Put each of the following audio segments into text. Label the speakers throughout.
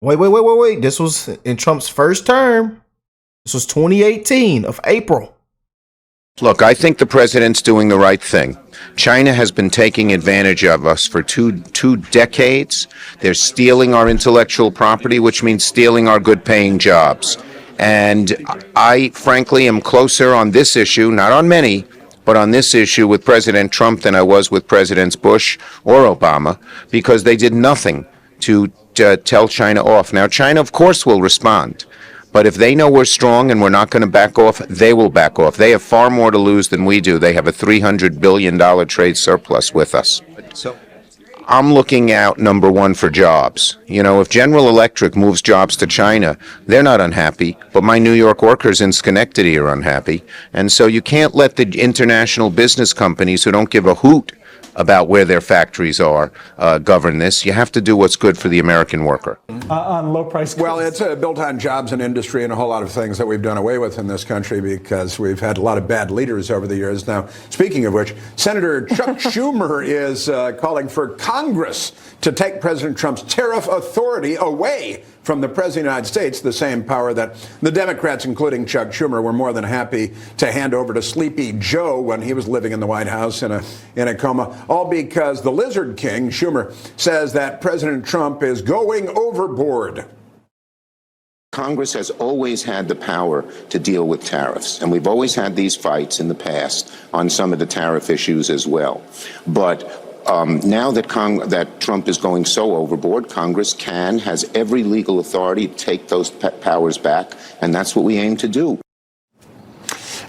Speaker 1: Wait. This was in Trump's first term. This was 2018 of April.
Speaker 2: Look, I think the president's doing the right thing. China has been taking advantage of us for two decades. They're stealing our intellectual property, which means stealing our good-paying jobs. And I, frankly, am closer on this issue, not on many, but on this issue with President Trump than I was with Presidents Bush or Obama, because they did nothing to tell China off. Now, China, of course, will respond. But if they know we're strong and we're not going to back off, they will back off. They have far more to lose than we do. They have a $300 billion trade surplus with us. So I'm looking out, number one, for jobs. You know, if General Electric moves jobs to China, they're not unhappy, but my New York workers in Schenectady are unhappy. And so you can't let the international business companies who don't give a hoot about where their factories are govern this. You have to do what's good for the American worker.
Speaker 3: On low price.
Speaker 4: Well, it's built on jobs and industry and a whole lot of things that we've done away with in this country because we've had a lot of bad leaders over the years. Now, speaking of which, Senator Chuck Schumer is calling for Congress to take President Trump's tariff authority away from the President of the United States, the same power that the Democrats, including Chuck Schumer, were more than happy to hand over to Sleepy Joe when he was living in the White House in a coma, all because the Lizard King, Schumer, says that President Trump is going overboard.
Speaker 2: Congress has always had the power to deal with tariffs, and we've always had these fights in the past on some of the tariff issues as well. But now that Trump is going so overboard, Congress has every legal authority to take those powers back, and that's what we aim to do.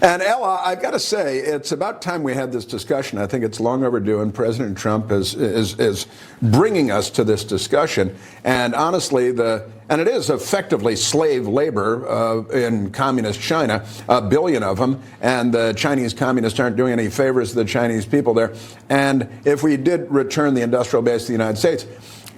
Speaker 4: And Ella, I've got to say, it's about time we had this discussion. I think it's long overdue, and President Trump is bringing us to this discussion. And honestly, and it is effectively slave labor in communist China, a billion of them, and the Chinese communists aren't doing any favors to the Chinese people there. And if we did return the industrial base to the United States,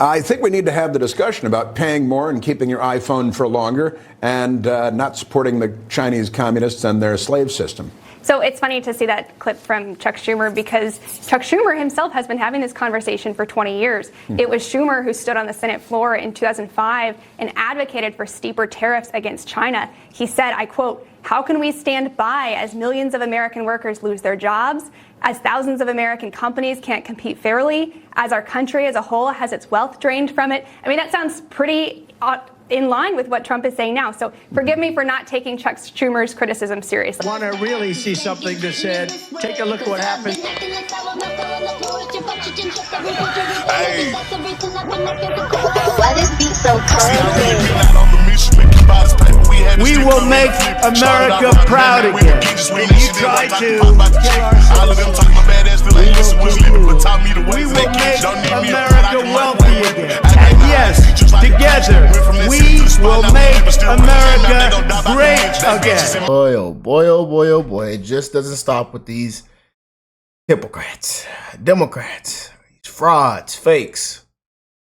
Speaker 4: I think we need to have the discussion about paying more and keeping your iPhone for longer and not supporting the Chinese communists and their slave system.
Speaker 5: So it's funny to see that clip from Chuck Schumer because Chuck Schumer himself has been having this conversation for 20 years. It was Schumer who stood on the Senate floor in 2005 and advocated for steeper tariffs against China. He said, I quote, "How can we stand by as millions of American workers lose their jobs, as thousands of American companies can't compete fairly, as our country as a whole has its wealth drained from it?" I mean, that sounds pretty in line with what Trump is saying now. So forgive me for not taking Chuck Schumer's criticism seriously.
Speaker 3: Want to really see something that said, take a look at what happened.
Speaker 6: Hey.
Speaker 7: Why this beat so crazy?
Speaker 3: We will make America proud again. And you try to kill our we will make America wealthy again. And yes, together, we will make America great again.
Speaker 1: Boy, oh boy, oh boy, oh boy. It just doesn't stop with these hypocrites, Democrats, these frauds, fakes,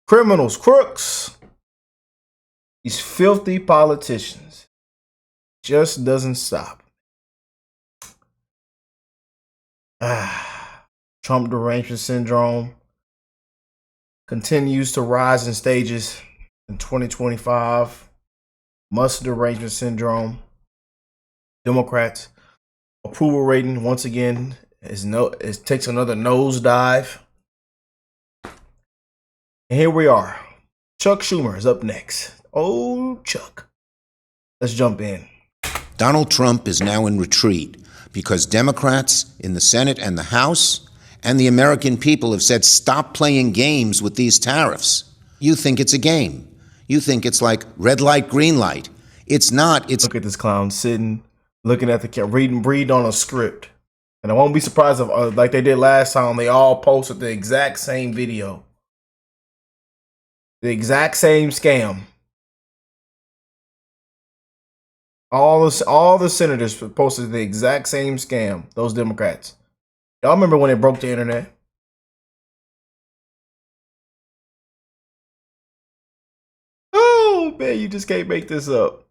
Speaker 1: criminals, crooks, these filthy politicians. Just doesn't stop. Trump derangement syndrome continues to rise in stages in 2025. Musk derangement syndrome. Democrats approval rating once again takes another nosedive. And here we are. Chuck Schumer is up next. Oh, Chuck. Let's jump in.
Speaker 2: Donald Trump is now in retreat because Democrats in the Senate and the House and the American people have said, stop playing games with these tariffs. You think it's a game. You think it's like red light, green light. It's not. It's
Speaker 1: Look at this clown sitting, looking at the camera, reading on a script. And I won't be surprised if, like they did last time, they all posted the exact same video. The exact same scam. All the senators posted the exact same scam. Those Democrats. Y'all remember when it broke the internet? Oh man, you just can't make this up.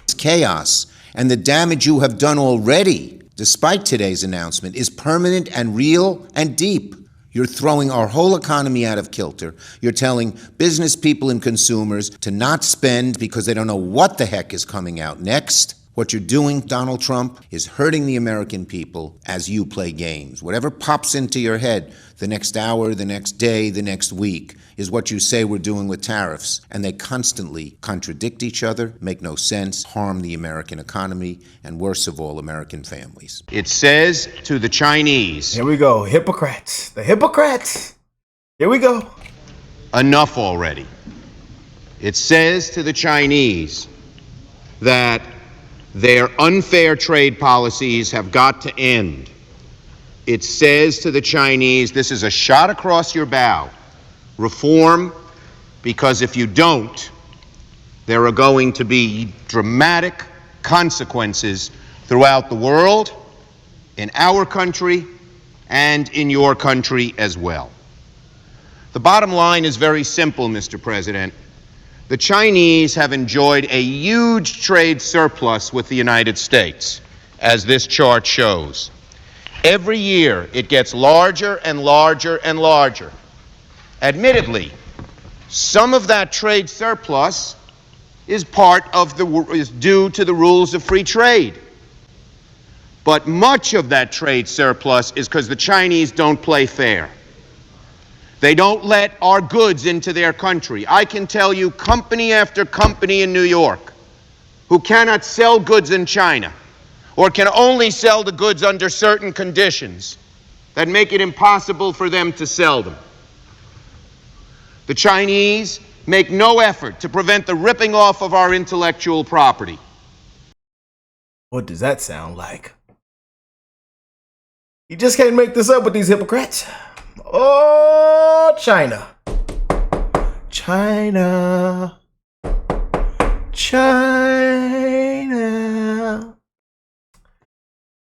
Speaker 2: It's chaos, and the damage you have done already, despite today's announcement, is permanent and real and deep. You're throwing our whole economy out of kilter. You're telling business people and consumers to not spend because they don't know what the heck is coming out next. What you're doing, Donald Trump, is hurting the American people as you play games. Whatever pops into your head the next hour, the next day, the next week is what you say we're doing with tariffs. And they constantly contradict each other, make no sense, harm the American economy, and worst of all, American families. It says to the Chinese,
Speaker 1: Here we go. Hypocrites. The hypocrites. Here we go.
Speaker 2: enough already. It says to the Chinese that their unfair trade policies have got to end. It says to the Chinese, this is a shot across your bow. Reform, because if you don't, there are going to be dramatic consequences throughout the world, in our country, and in your country as well. The bottom line is very simple, Mr. President. The Chinese have enjoyed a huge trade surplus with the United States, as this chart shows. Every year, it gets larger and larger and larger. Admittedly, some of that trade surplus is due to the rules of free trade. But much of that trade surplus is because the Chinese don't play fair. They don't let our goods into their country. I can tell you company after company in New York who cannot sell goods in China or can only sell the goods under certain conditions that make it impossible for them to sell them. The Chinese make no effort to prevent the ripping off of our intellectual property.
Speaker 1: What does that sound like? You just can't make this up with these hypocrites. Oh, China. China. China.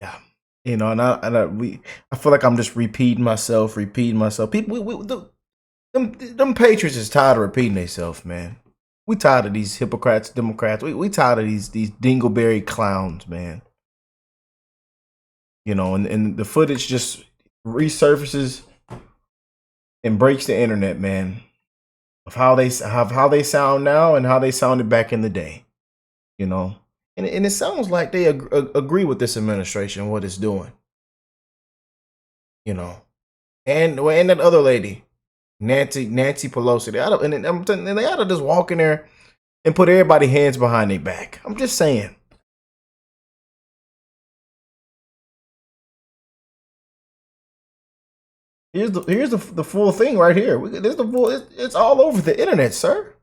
Speaker 1: Yeah. You know, and I feel like I'm just repeating myself. People, them patriots is tired of repeating themselves, man. We tired of these hypocrites, Democrats. We tired of these dingleberry clowns, man. You know, and the footage just resurfaces and breaks the internet, man, of how they sound now and how they sounded back in the day, you know, and it sounds like they agree with this administration and what it's doing, you know, and that other lady, Nancy Pelosi, they ought to just walk in there and put everybody's hands behind their back. I'm just saying. Here's the full thing right here. There's the full. It's all over the internet, sir.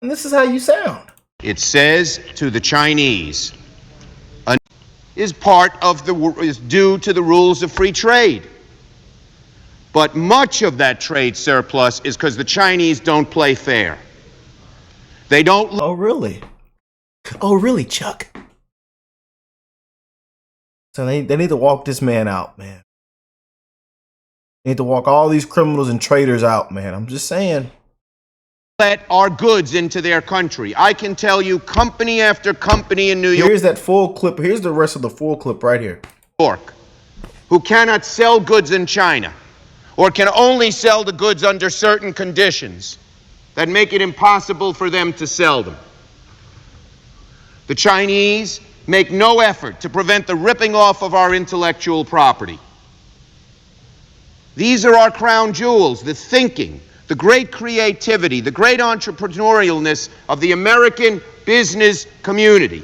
Speaker 1: And this is how you sound.
Speaker 2: It says to the Chinese, is due to the rules of free trade. But much of that trade surplus is because the Chinese don't play fair. They don't.
Speaker 1: Oh really? Oh really, Chuck? So they need to walk this man out, man. They need to walk all these criminals and traitors out, man. I'm just saying.
Speaker 2: Let our goods into their country. I can tell you company after company in New York.
Speaker 1: Here's that full clip. Here's the rest of the full clip right here.
Speaker 2: Who cannot sell goods in China or can only sell the goods under certain conditions that make it impossible for them to sell them. The Chinese make no effort to prevent the ripping off of our intellectual property. These are our crown jewels, the thinking, the great creativity, the great entrepreneurialness of the American business community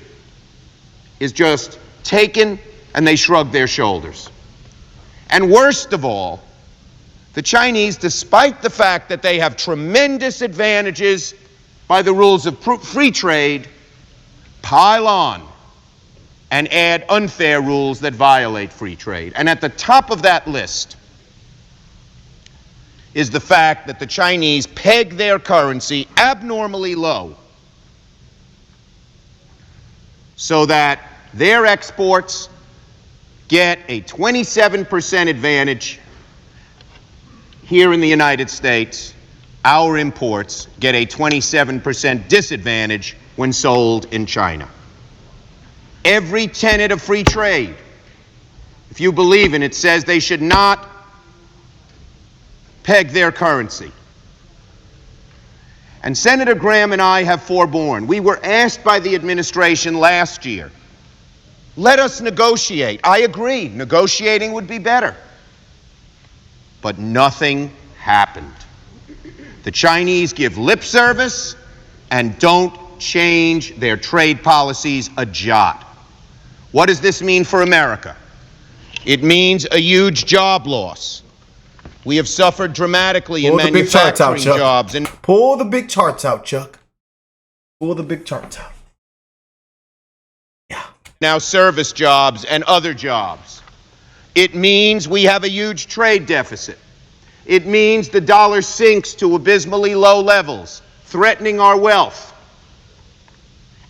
Speaker 2: is just taken and they shrug their shoulders. And worst of all, the Chinese, despite the fact that they have tremendous advantages by the rules of free trade, pile on and add unfair rules that violate free trade. And at the top of that list is the fact that the Chinese peg their currency abnormally low so that their exports get a 27% advantage here in the United States. Our imports get a 27% disadvantage when sold in China. Every tenet of free trade, if you believe in it, says they should not peg their currency. And Senator Graham and I have forborne. We were asked by the administration last year, let us negotiate. I agreed, negotiating would be better. But nothing happened. The Chinese give lip service and don't change their trade policies a jot. What does this mean for America? It means a huge job loss. We have suffered dramatically in manufacturing jobs. And
Speaker 1: pull the big charts out, Chuck. Pull the big charts out. Yeah.
Speaker 2: Now service jobs and other jobs. It means we have a huge trade deficit. It means the dollar sinks to abysmally low levels, threatening our wealth.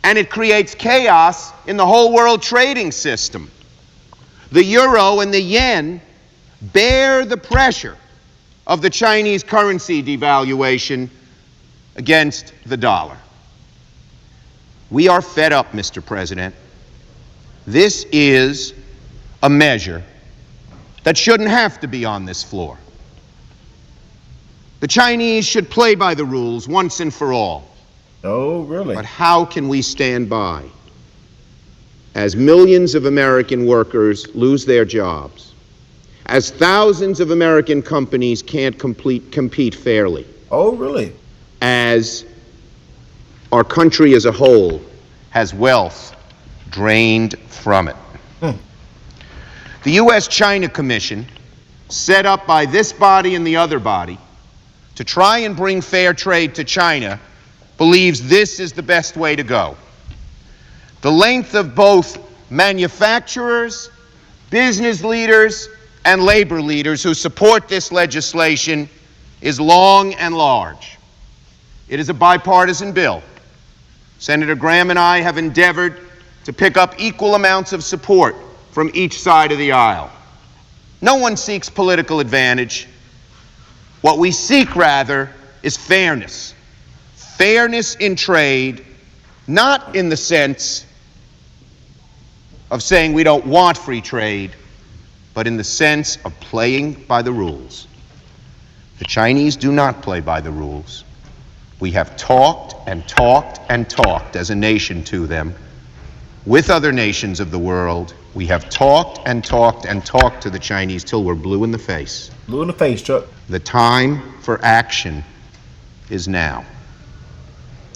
Speaker 2: And it creates chaos in the whole world trading system. The euro and the yen bear the pressure of the Chinese currency devaluation against the dollar. We are fed up, Mr. President. This is a measure that shouldn't have to be on this floor. The Chinese should play by the rules once and for all.
Speaker 1: Oh, really?
Speaker 2: But how can we stand by as millions of American workers lose their jobs, as thousands of American companies can't compete fairly?
Speaker 1: Oh, really?
Speaker 2: As our country as a whole has wealth drained from it. The U.S.-China Commission, set up by this body and the other body to try and bring fair trade to China, believes this is the best way to go. The length of both manufacturers, business leaders, and labor leaders who support this legislation is long and large. It is a bipartisan bill. Senator Graham and I have endeavored to pick up equal amounts of support from each side of the aisle. No one seeks political advantage. What we seek, rather, is fairness. Fairness in trade, not in the sense of saying we don't want free trade, but in the sense of playing by the rules. The Chinese do not play by the rules. We have talked and talked and talked as a nation to them. With other nations of the world, we have talked and talked and talked to the Chinese till we're blue in the face.
Speaker 1: Blue in the face, Chuck.
Speaker 2: The time for action is now.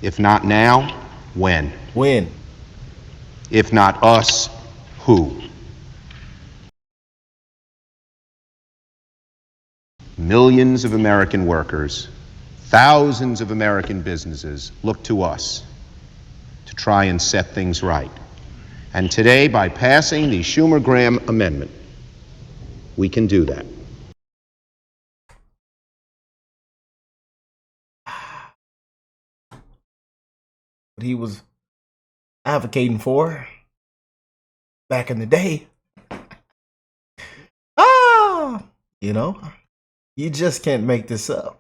Speaker 2: If not now, when?
Speaker 1: When?
Speaker 2: If not us, who? Millions of American workers, thousands of American businesses look to us to try and set things right. And today, by passing the Schumer-Graham amendment, we can do that.
Speaker 1: What he was advocating for back in the day. You know, you just can't make this up.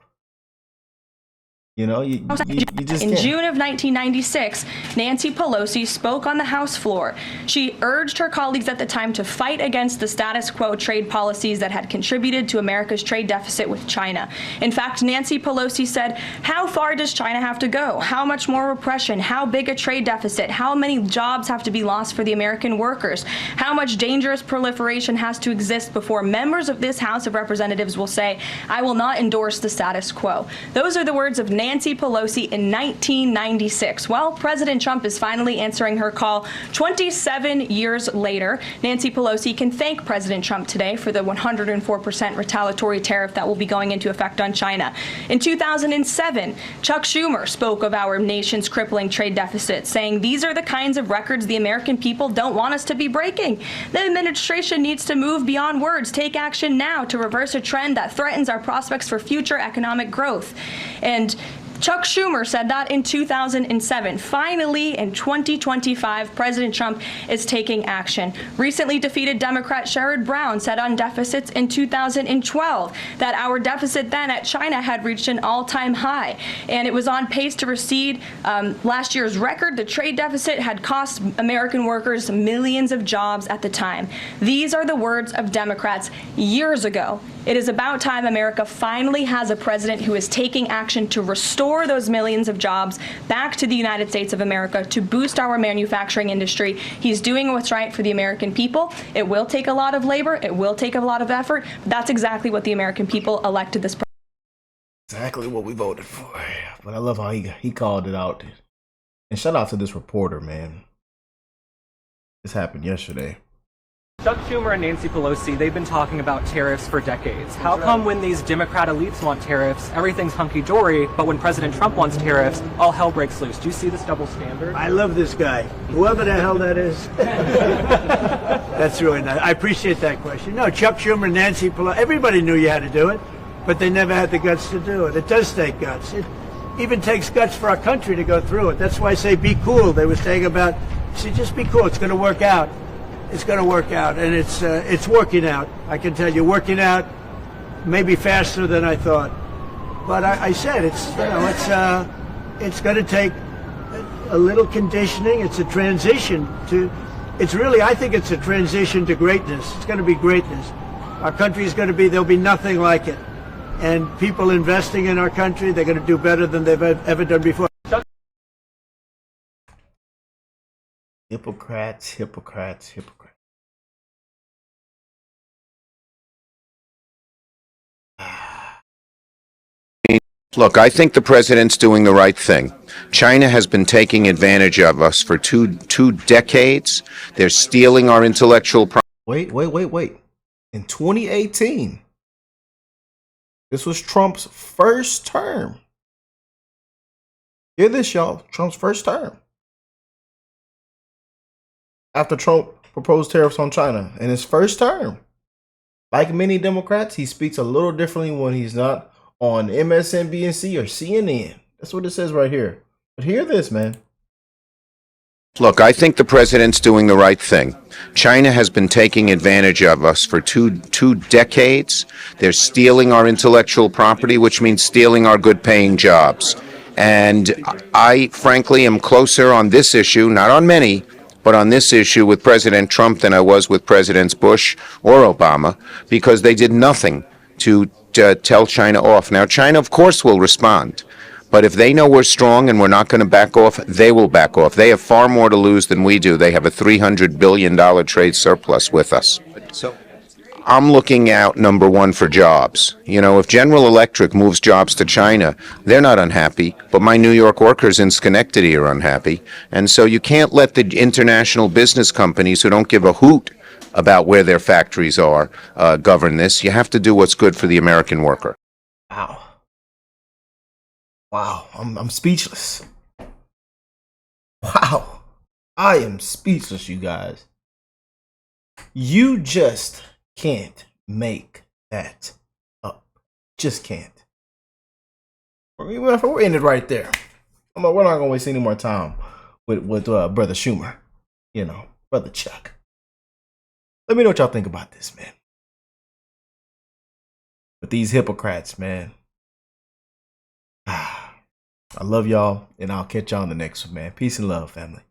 Speaker 1: You know, you just can't.
Speaker 7: In June of 1996, Nancy Pelosi spoke on the House floor. She urged her colleagues at the time to fight against the status quo trade policies that had contributed to America's trade deficit with China. In fact, Nancy Pelosi said, how far does China have to go? How much more repression? How big a trade deficit? How many jobs have to be lost for the American workers? How much dangerous proliferation has to exist before members of this House of Representatives will say, I will not endorse the status quo? Those are the words of Nancy Pelosi in 1996. Well, President Trump is finally answering her call 27 years later. Nancy Pelosi can thank President Trump today for the 104% retaliatory tariff that will be going into effect on China. In 2007, Chuck Schumer spoke of our nation's crippling trade deficit, saying these are the kinds of records the American people don't want us to be breaking. The administration needs to move beyond words, take action now to reverse a trend that threatens our prospects for future economic growth. And Chuck Schumer said that in 2007. Finally, in 2025, President Trump is taking action. Recently defeated Democrat Sherrod Brown said on deficits in 2012 that our deficit then at China had reached an all-time high, and it was on pace to exceed last year's record. The trade deficit had cost American workers millions of jobs at the time. These are the words of Democrats years ago. It is about time America finally has a president who is taking action to restore those millions of jobs back to the United States of America, to boost our manufacturing industry. He's doing what's right for the American people. It will take a lot of labor. It will take a lot of effort. But that's exactly what the American people elected this president.
Speaker 1: Exactly what we voted for. But I love how he called it out. And shout out to this reporter, man. This happened yesterday.
Speaker 8: Chuck Schumer and Nancy Pelosi, they've been talking about tariffs for decades. How come when these Democrat elites want tariffs, everything's hunky-dory, but when President Trump wants tariffs, all hell breaks loose? Do you see this double standard?
Speaker 3: I love this guy. Whoever the hell that is. That's really nice. I appreciate that question. No, Chuck Schumer, Nancy Pelosi, everybody knew you had to do it, but they never had the guts to do it. It does take guts. It even takes guts for our country to go through it. That's why I say be cool. They were saying about, see, just be cool. It's going to work out. It's going to work out, and it's working out. I can tell you, working out maybe faster than I thought. But I said it's going to take a little conditioning. It's a transition to. It's really, I think it's a transition to greatness. It's going to be greatness. Our country is going to be. There'll be nothing like it, and people investing in our country, they're going to do better than they've ever done before.
Speaker 1: Hypocrites, hypocrites, hypocrites.
Speaker 2: Look, I think the president's doing the right thing. China has been taking advantage of us for two decades. They're stealing our intellectual property.
Speaker 1: Wait. In 2018, this was Trump's first term. Hear this, y'all. Trump's first term. After Trump proposed tariffs on China in his first term. Like many Democrats, he speaks a little differently when he's not on MSNBC or CNN. That's what it says right here. But hear this, man.
Speaker 2: Look, I think the president's doing the right thing. China has been taking advantage of us for two decades. They're stealing our intellectual property, which means stealing our good-paying jobs. And I, frankly, am closer on this issue, not on many, but on this issue with President Trump than I was with Presidents Bush or Obama, because they did nothing to tell China off. Now, China, of course, will respond. But if they know we're strong and we're not going to back off, they will back off. They have far more to lose than we do. They have a $300 billion trade surplus with us. So I'm looking out, number one, for jobs. You know, if General Electric moves jobs to China, they're not unhappy, but my New York workers in Schenectady are unhappy. And so you can't let the international business companies who don't give a hoot about where their factories are govern this. You have to do what's good for the American worker.
Speaker 1: Wow, I'm speechless. Wow, I am speechless, you guys. You just can't make that up. Just can't. We're in it right there. We're not going to waste any more time with Brother Schumer. You know, Brother Chuck. Let me know what y'all think about this, man. With these hypocrites, man. I love y'all, and I'll catch y'all on the next one, man. Peace and love, family.